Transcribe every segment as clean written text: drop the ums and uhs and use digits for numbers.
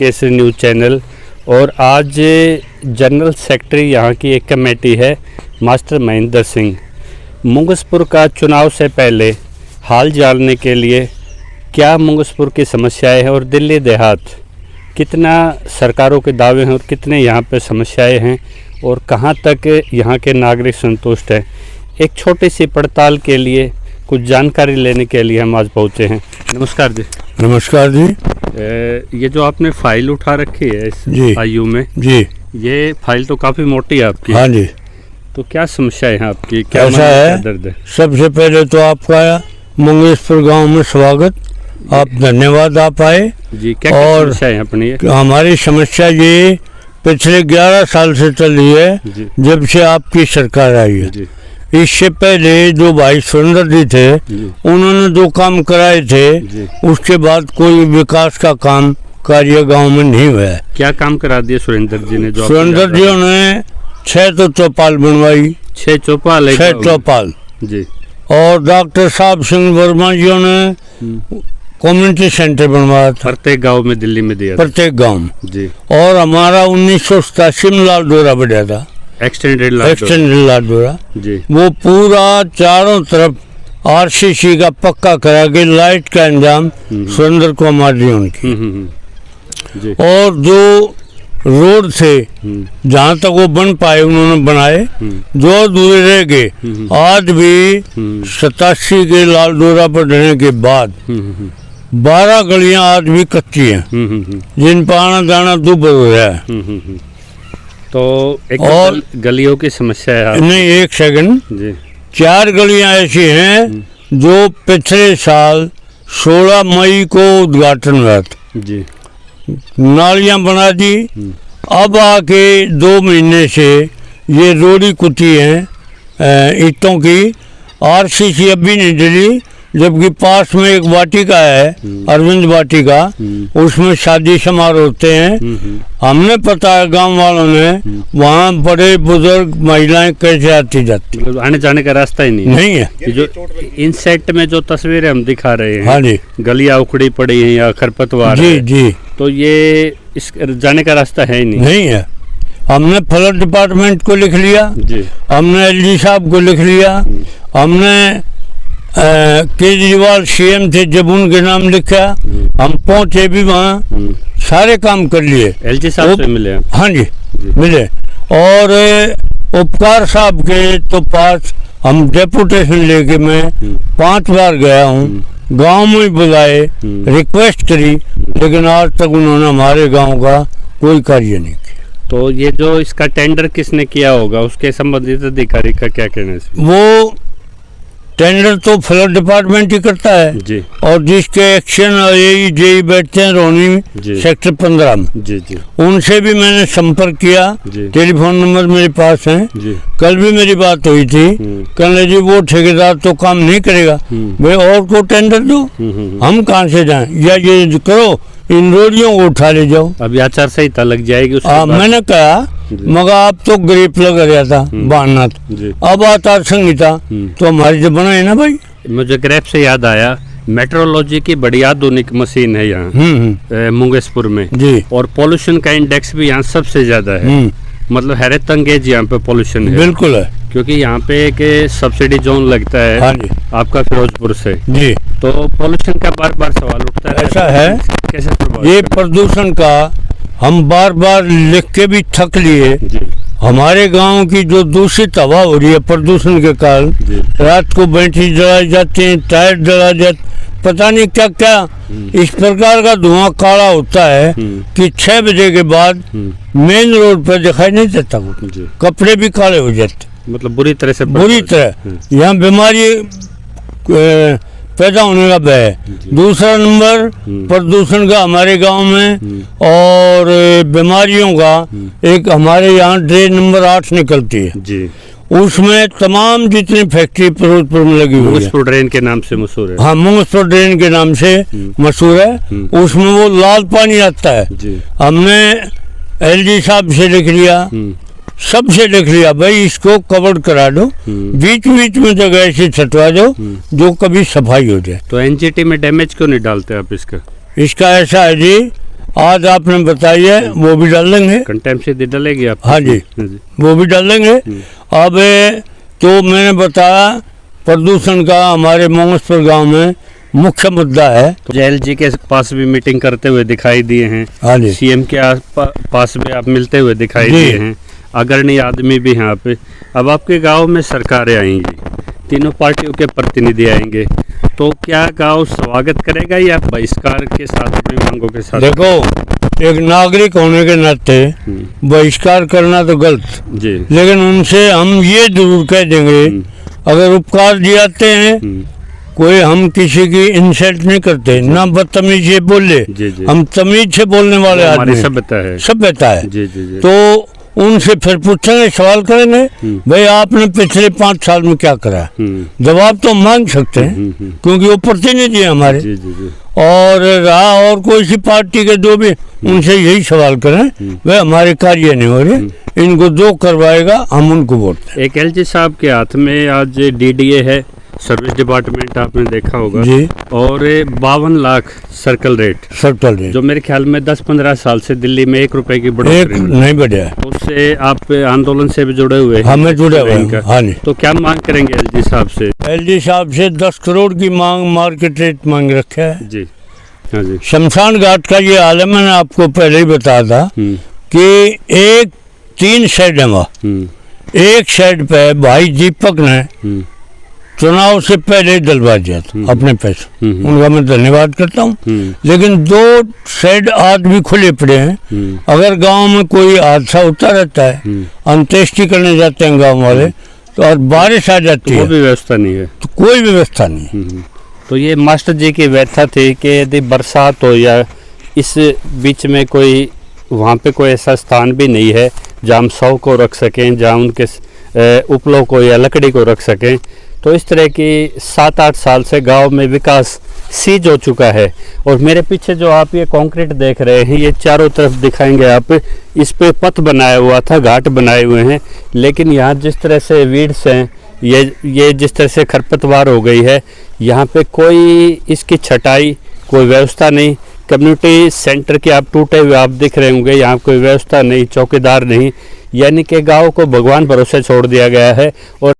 Kesari news channel. और आज general secretary यहाँ की एक कमेटी है मास्टर महेंद्र सिंह। मुंगसपुर का चुनाव से पहले हाल जानने के लिए क्या मुंगसपुर की समस्याएं हैं और दिल्ली देहात कितना सरकारों के दावे हैं और कितने यहाँ पे समस्याएं हैं और कहाँ तक यहाँ के नागरिक संतुष्ट हैं, एक छोटी सी पड़ताल के लिए कुछ जानकारी लेने के लिए हम आज पहुँचे हैं। नमस्कार जी। नमस्कार जी। ये जो आपने फाइल उठा रखी है इस आयु में जी, ये फाइल तो काफ़ी मोटी है आपकी। हाँ जी। तो क्या समस्या है आपकी, क्या ऐसा है, दर्द है? सबसे पहले तो आपका मुंगेशपुर गांव में स्वागत, आप धन्यवाद आप आए जी। क्या और समस्या है अपनी? हमारी समस्या ये पिछले 11 साल से चल रही है जब से आपकी सरकार आई है। जी। इससे पहले जो भाई सुरेंद्र जी थे उन्होंने जो काम कराए थे उसके बाद कोई विकास का काम कार्य गांव में नहीं हुआ है। क्या काम करा दिया सुरेंद्र जी ने? जो सुरेंद्र जी ने 6 तो चौपाल बनवाई, 6 चौपाल, 6 चौपाल जी। और डॉक्टर साहब सिंह वर्मा जी ने कम्युनिटी सेंटर बनवाया था प्रत्येक गांव में दिल्ली में दिया, प्रत्येक गांव में जी। और हमारा 1987 में लाल डोरा बढ़ा था, एक्सटेंडेड लाल डोरा जी। वो पूरा चारों तरफ आरसीसी का पक्का करा के लाइट का इंतजाम सुरेंद्र कुमार जी उनकी जी। और जो रोड थे जहाँ तक वो बन पाए उन्होंने बनाए, जो अधूरे रह गए आज भी 87 के लाल डोरा पर रहने के बाद 12 गलियां आज भी कच्ची हैं जिन पर आना जाना दुर्भर हो रहा है। तो एक और गलियों की समस्या है नहीं, एक सेकंड जी। 4 गलियां ऐसी हैं जो पिछले साल 16 मई को उद्घाटन हुआ था जी। नालियां बना दी, अब आके 2 महीने से ये रोड़ी कुटी है ईंटों की, आरसीसी अभी नहीं डली, जबकि पास में एक वाटिका है अरविंद वाटिका, उसमें शादी समारोह होते हैं। हमने पता है गांव वालों ने वहाँ बड़े बुजुर्ग महिलाएं कैसे आती जाती, मतलब आने जाने का रास्ता ही नहीं है। जो इन सेट में जो तस्वीरें हम दिखा रहे हैं, हाँ जी, गलियां उखड़ी पड़ी हैं या खरपतवार जी है, जी, तो ये इस जाने का रास्ता है ही नहीं है। हमने फ्लड डिपार्टमेंट को लिख लिया जी, हमने एलजी साहब को लिख लिया, हमने केजरीवाल सीएम थे जब उनके नाम लिखा, हम पहुंचे भी वहाँ, सारे काम कर लिए। एलजी साहब से मिले? हाँ जी, मिले। और उपकार साहब के तो पास हम डेपुटेशन लेके मैं 5 बार गया हूँ, गांव में बुलाए, रिक्वेस्ट करी, लेकिन आज तक उन्होंने हमारे गांव का कोई कार्य नहीं किया। तो ये जो इसका टेंडर किसने किया होगा, उसके संबंधित अधिकारी का क्या कहना है? वो टेंडर तो फ्लड डिपार्टमेंट ही करता है जी। और जिसके एक्शन और जेई बैठते हैं रोहनी सेक्टर 15 में जी जी, उनसे भी मैंने संपर्क किया, टेलीफोन नंबर मेरे पास है जी। कल भी मेरी बात हुई थी, कहने जी वो ठेकेदार तो काम नहीं करेगा, भाई और को टेंडर दो, हम कहाँ से जाएं, या ये करो इन रोडियों को उठा ले जाओ। अभी आचार संहिता लग जाएगी मैंने कहा मगर आप तो ग्रेप लग रहा था बांधना, अब आचार संहिता तो हमारी जो बनाए ना भाई। मुझे ग्रेप से याद आया, मेट्रोलॉजी की बड़ी आधुनिक मशीन है यहाँ मुंगेशपुर में जी, और पॉल्यूशन का इंडेक्स भी यहाँ सबसे ज्यादा है, मतलब हैरत अंगेज यहाँ पे पॉल्यूशन है। बिल्कुल है, क्योंकि यहाँ पे एक सब्सिडी जोन लगता है। हाँ जी। आपका फिरोजपुर से जी, तो पॉल्यूशन का बार बार सवाल उठता है। ऐसा है, कैसे ये प्रदूषण का हम बार बार लिख के भी थक लिए। हमारे गांव की जो दूषित हवा हो रही है प्रदूषण के कारण, रात को बैटरी जलाई जाती है, टायर जला जाते, पता नहीं क्या क्या इस प्रकार का धुआं काला होता है कि 6 बजे के बाद मेन रोड पर दिखाई नहीं देता, कपड़े भी काले हो जाते, मतलब बुरी तरह यहाँ बीमारी पैदा होने का भय है। दूसरा नंबर प्रदूषण का हमारे गांव में और बीमारियों का, एक हमारे यहाँ ड्रेन नंबर 8 निकलती है जी, उसमें तमाम जितनी फैक्ट्री फिरोजपुर में लगी हुई है, मुंगसपुर ड्रेन के नाम से मशहूर है। हाँ, मुंगसपुर ड्रेन के नाम से मशहूर है, उसमें वो लाल पानी आता है जी। हमने एलजी साहब से लिख लिया, सबसे लिख लिया, भाई इसको कवर करा दो, बीच बीच में जगह ऐसी छटवा दो जो कभी सफाई हो जाए। तो एनजीटी में डैमेज क्यों नहीं डालते आप इसका? इसका ऐसा है जी, आज आपने बताई है, वो भी डाल देंगे। कंटेम्प्ट से डलेगी आप? हाँ जी, वो भी डाल देंगे। अब तो मैंने बताया प्रदूषण का हमारे मोंगसपुर गांव में मुख्य मुद्दा है। तो जेल जी के पास भी मीटिंग करते हुए दिखाई दिए हैं। हाँ जी, सीएम के पास भी आप मिलते हुए दिखाई दिए हैं। अग्रणी आदमी भी यहाँ पे। अब आपके गांव में सरकारें आएंगी, तीनों पार्टियों के प्रतिनिधि आएंगे, तो क्या गांव स्वागत करेगा या बहिष्कार के साथ अपनी मांगों के साथ? देखो, एक नागरिक होने के नाते बहिष्कार करना तो गलत जी, लेकिन उनसे हम ये जरूर कह देंगे, अगर उपकार दिलाते हैं, कोई हम किसी की इंसल्ट नहीं करते, ना बदतमीज से बोले। जी जी, हम तमीज से बोलने वाले आदमी, हमारी सभ्यता है, सभ्यता है। जी जी जी। तो उनसे फिर पूछेंगे, सवाल करेंगे, भाई आपने पिछले 5 साल में क्या करा। जवाब तो मांग सकते हैं क्योंकि वो प्रतिनिधि है हमारे। जी जी जी। और रहा और कोई सी पार्टी के जो भी, उनसे यही सवाल करें, वे हमारे कार्य नहीं हो रहे, इनको जो करवाएगा हम उनको वोट दें। एक एलजी साहब के हाथ में आज डीडीए है, सर्विस डिपार्टमेंट, आपने देखा होगा जी, और 52 लाख सर्कल रेट, जो मेरे ख्याल में 10-15 साल से दिल्ली में 1 रुपए की बढ़ोतरी नहीं बढ़िया है। उससे आप आंदोलन से भी जुड़े हुए हैं? हमें जुड़े हुए हैं। हाँ जी। तो क्या मांग करेंगे एलजी साहब से? एलजी साहब से 10 करोड़ की मांग, मार्केट रेट मांग रखा है जी। हाँ जी। शमशान घाट का ये हाल है, मैंने आपको पहले ही बताया था कि 3 शेड है वहाँ। एक शेड पे भाई दीपक ने चुनाव से पहले डलवा दिया था अपने पैसे, उनका मैं धन्यवाद करता हूँ। लेकिन 2 शेड आज भी खुले पड़े हैं। अगर गांव में कोई हादसा होता रहता है, अंत्येष्टि करने जाते हैं गांव वाले, तो और बारिश आ जाती है, भी व्यवस्था नहीं है, तो कोई व्यवस्था नहीं। तो ये मास्टर जी की व्यथा थी कि यदि बरसात हो या इस बीच में कोई वहाँ पे कोई ऐसा स्थान भी नहीं है जहाँ हम शव को रख सकें, जहाँ उनके उपलों को या लकड़ी को रख सकें, तो इस तरह की 7-8 साल से गांव में विकास सीज हो चुका है। और मेरे पीछे जो आप ये कंक्रीट देख रहे हैं, ये चारों तरफ दिखाएंगे आप, इस पे पथ बनाया हुआ था, घाट बनाए हुए हैं, लेकिन यहाँ जिस तरह से वीड्स हैं, ये जिस तरह से खरपतवार हो गई है, यहाँ पे कोई इसकी छटाई, कोई व्यवस्था नहीं। कम्युनिटी सेंटर के आप टूटे हुए आप दिख रहे होंगे, यहाँ कोई व्यवस्था नहीं, चौकीदार नहीं, यानी कि गाँव को भगवान भरोसे छोड़ दिया गया है। और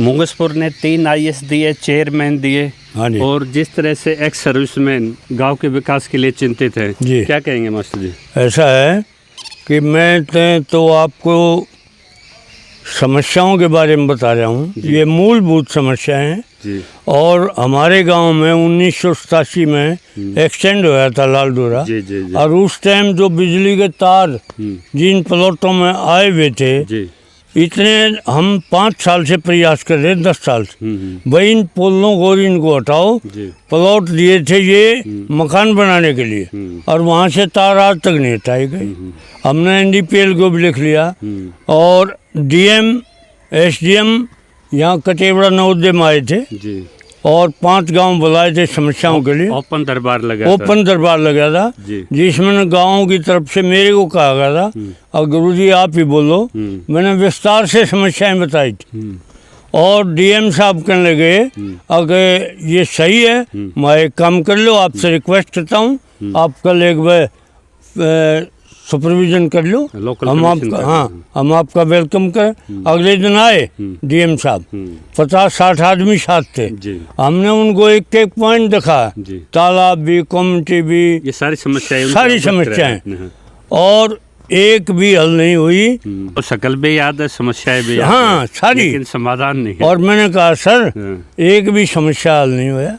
मुंगसपुर ने 3 IAS दिए, चेयरमैन दिए, हाँ जी। और जिस तरह से एक्स सर्विसमैन गांव के विकास के लिए चिंतित हैं, क्या कहेंगे मास्टर जी? ऐसा है कि मैं तो आपको समस्याओं के बारे में बता रहा हूँ, ये मूलभूत समस्याएं हैं जी। और हमारे गांव में 1987 में एक्सटेंड हुआ था लाल डोरा जी, जी, जी। और उस टाइम जो बिजली के तार जिन प्लॉटों में आए हुए थे जी, इतने हम 5 साल से प्रयास कर रहे, 10 साल से, भाई इन पोलों को इनको हटाओ। प्लॉट दिए थे ये मकान बनाने के लिए, और वहाँ से तार आज तक नहीं हटाए गए। हमने NDPL को भी लिख लिया, और DM SDM यहाँ कटेवड़ा नवोदय में आए थे जी। और 5 गांव बुलाए थे समस्याओं के लिए। ओपन दरबार लगा था जिसमें गाँव की तरफ से मेरे को कहा गया था, और गुरुजी आप ही बोलो, मैंने विस्तार से समस्याएं बताई थी। और DM साहब कहने लगे, अगर ये सही है मैं एक काम कर लो, आपसे रिक्वेस्ट करता हूँ, आप कल एक बार सुपरविजन कर लो, हम आपका वेलकम करें। अगले दिन आए DM साहब, 50-60 आदमी साथ थे। हमने उनको एक पॉइंट दिखा, तालाब भी, कम्युनिटी भी, ये सारी समस्याएं, और एक भी हल नहीं हुई। तो शकल भी याद है, समस्याएं भी याद, हाँ सारी, लेकिन समाधान नहीं है। और मैंने कहा सर एक भी समस्या हल नहीं हुआ,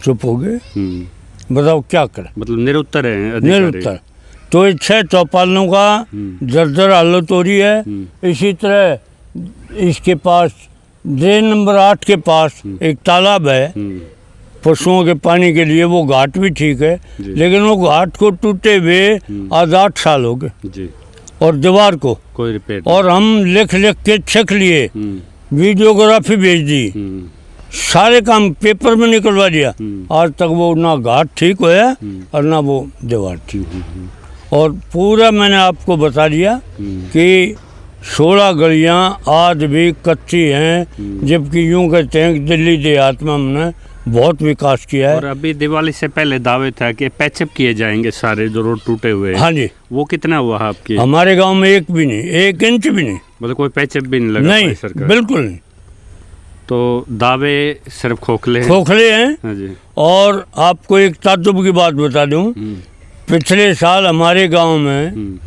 चुप हो गए। बताओ क्या करें, मतलब निरुत्तर है, निरुत्तर। तो 6 चौपालों का जर्जर हालत हो रही है। इसी तरह इसके पास ड्रेन नंबर 8 के पास एक तालाब है पशुओं के पानी के लिए, वो घाट भी ठीक है, लेकिन वो घाट को टूटे हुए आज 8 साल हो गए, और दीवार को कोई रिपेयर, और हम लिख के चेक लिए, वीडियोग्राफी भेज दी, सारे काम पेपर में निकलवा दिया, आज तक वो ना घाट ठीक हुआ और ना वो दीवार ठीक। और पूरा मैंने आपको बता दिया कि 16 गलियां आज भी कच्ची हैं, जबकि यूं कहते हैं कि दिल्ली देहात में हमने बहुत विकास किया है। और अभी दिवाली से पहले दावे था कि पैचअप किए जाएंगे सारे जो रोड टूटे हुए हैं। हाँ जी, वो कितना हुआ आपके? हमारे गांव में एक भी नहीं, 1 इंच भी नहीं, मतलब कोई पैचअप भी नहीं लगा नहीं, पाई सरकार? बिल्कुल नहीं। तो दावे सिर्फ खोखले हैं। खोखले हैं। हाँ जी। और आपको एक ताज्जुब की बात बता दूं, पिछले साल हमारे गांव में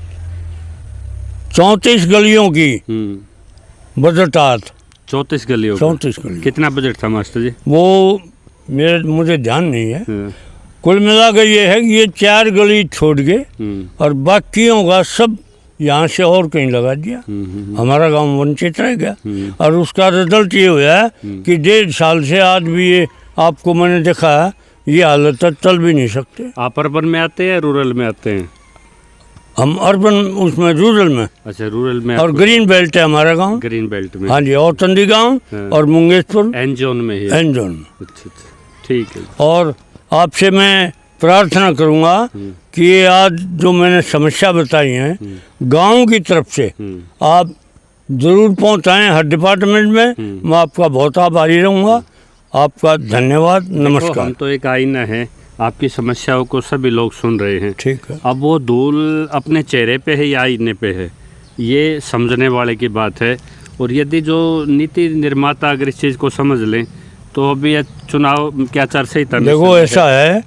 34 गलियों की बजट आया था। 34 गलियों का? 34 गलियों। कितना बजट था मास्टर जी? वो मुझे ध्यान नहीं है। हाँ। कुल मिला कर ये है कि ये 4 गली छोड़ के और बाकियों का सब यहाँ से और कहीं लगा दिया। हमारा गांव वंचित रह गया। और उसका रिजल्ट ये हुआ है कि 1.5 साल से आज भी ये आपको मैंने देखा है, ये हालत है, चल भी नहीं सकते। आप अर्बन में आते हैं या रूरल में आते हैं? हम अर्बन उसमें, रूरल में। अच्छा, रूरल में। और ग्रीन बेल्ट है हमारा गांव। ग्रीन बेल्ट में? हाँ जी, और चंदी गांव और मुंगेशपुर एन जोन में ही? एन जोन में। अच्छा, ठीक है। और आपसे मैं प्रार्थना करूंगा कि ये आज जो मैंने समस्या बताई हैं गांव की तरफ से आप जरूर पहुंचाएं हर डिपार्टमेंट में। मैं आपका बहुत आभारी रहूंगा। आपका धन्यवाद, नमस्कार। हम तो एक आईना है, आपकी समस्याओं को सभी लोग सुन रहे हैं। ठीक है। अब वो धूल अपने चेहरे पे है या आईने पे है, ये समझने वाले की बात है। और यदि जो नीति निर्माता अगर इस चीज़ को समझ लें तो अभी ये चुनाव क्या चर्चा ही था। देखो ऐसा है,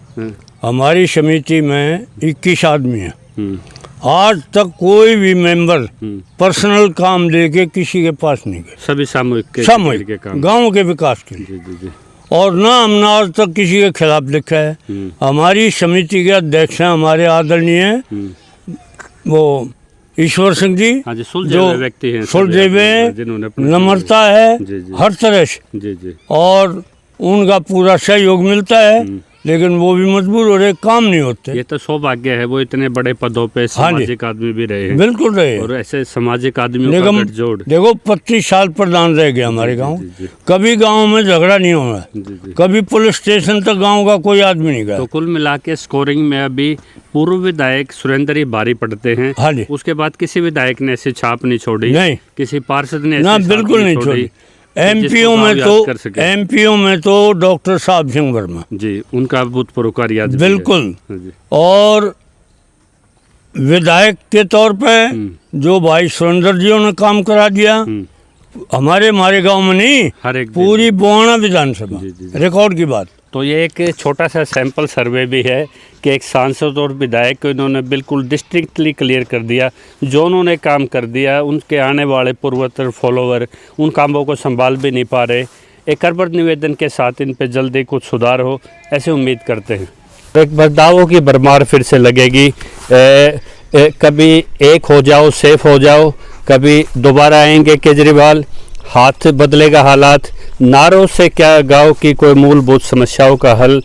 हमारी समिति में 21 आदमी हैं। आज तक कोई भी मेंबर पर्सनल काम लेके किसी के पास नहीं गए। सभी सामूहिक के काम, गांव के विकास के लिए। जी जी जी। और ना हमने आज तक किसी के खिलाफ लिखा है। हमारी समिति के अध्यक्ष हैं हमारे आदरणीय वो ईश्वर सिंह जी, हाँ जी, जो व्यक्ति हैं, सुलझे हुए, नम्रता है हर तरह से। जी जी। और उनका पूरा सहयोग मिलता है, लेकिन वो भी मजबूर हो रहे, काम नहीं होते। ये तो सौभाग्य है, वो इतने बड़े पदों पे सामाजिक आदमी भी रहे हैं। बिल्कुल रहे। और ऐसे सामाजिक आदमियों का गठजोड़। देखो 25 साल प्रधान रह गया हमारे गांव। कभी गांव में झगड़ा नहीं हुआ, कभी पुलिस स्टेशन तक गांव का कोई आदमी नहीं गया। तो कुल मिला के स्कोरिंग में अभी पूर्व विधायक सुरेंद्र ही भारी पड़ते हैं। हाँ जी। उसके बाद किसी विधायक ने ऐसी छाप नहीं छोड़ी, नहीं, किसी पार्षद ने ना, बिल्कुल नहीं छोड़ी। एमपीओ में तो डॉक्टर साहब सिंह वर्मा जी, उनका भूतपूर्व कार्य याद बिल्कुल। और विधायक के तौर पे जो भाई सुरेंद्र जी ने काम करा दिया हमारे गांव में नहीं, हर एक पूरी बोआना विधानसभा, रिकॉर्ड की बात। तो ये एक छोटा सा सैंपल सर्वे भी है कि एक सांसद और विधायक को इन्होंने बिल्कुल डिस्ट्रिक्टली क्लियर कर दिया। जो उन्होंने काम कर दिया, उनके आने वाले पूर्वोत्तर फॉलोवर उन कामों को संभाल भी नहीं पा रहे। एक करबद्ध निवेदन के साथ इन पे जल्दी कुछ सुधार हो, ऐसे उम्मीद करते हैं। एक बार दावों की भरमार फिर से लगेगी। कभी एक हो जाओ, सेफ हो जाओ, कभी दोबारा आएंगे केजरीवाल, हाथ बदलेगा हालात। नारों से क्या गांव की कोई मूलभूत समस्याओं का हल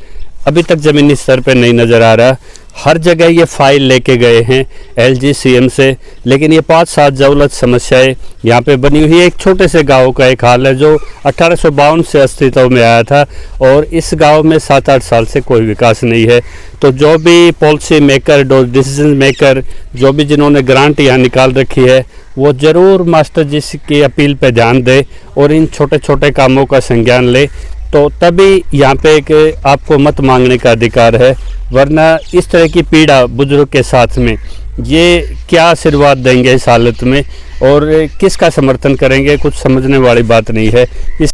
अभी तक ज़मीनी स्तर पे नहीं नज़र आ रहा। हर जगह ये फाइल लेके गए हैं एलजी सीएम से, लेकिन ये 5-7 जवलत समस्याएं यहाँ पे बनी हुई है। एक छोटे से गांव का एक हाल है जो 1852 से अस्तित्व में आया था और इस गांव में 7-8 साल से कोई विकास नहीं है। तो जो भी पॉलिसी मेकर, डिसीजन मेकर, जो भी जिन्होंने ग्रांट यहाँ निकाल रखी है, वो ज़रूर मास्टर जी की अपील पे ध्यान दे और इन छोटे छोटे कामों का संज्ञान ले, तो तभी यहाँ पे एक आपको मत मांगने का अधिकार है। वरना इस तरह की पीड़ा बुजुर्ग के साथ में, ये क्या आशीर्वाद देंगे इस हालत में और किसका समर्थन करेंगे, कुछ समझने वाली बात नहीं है। इस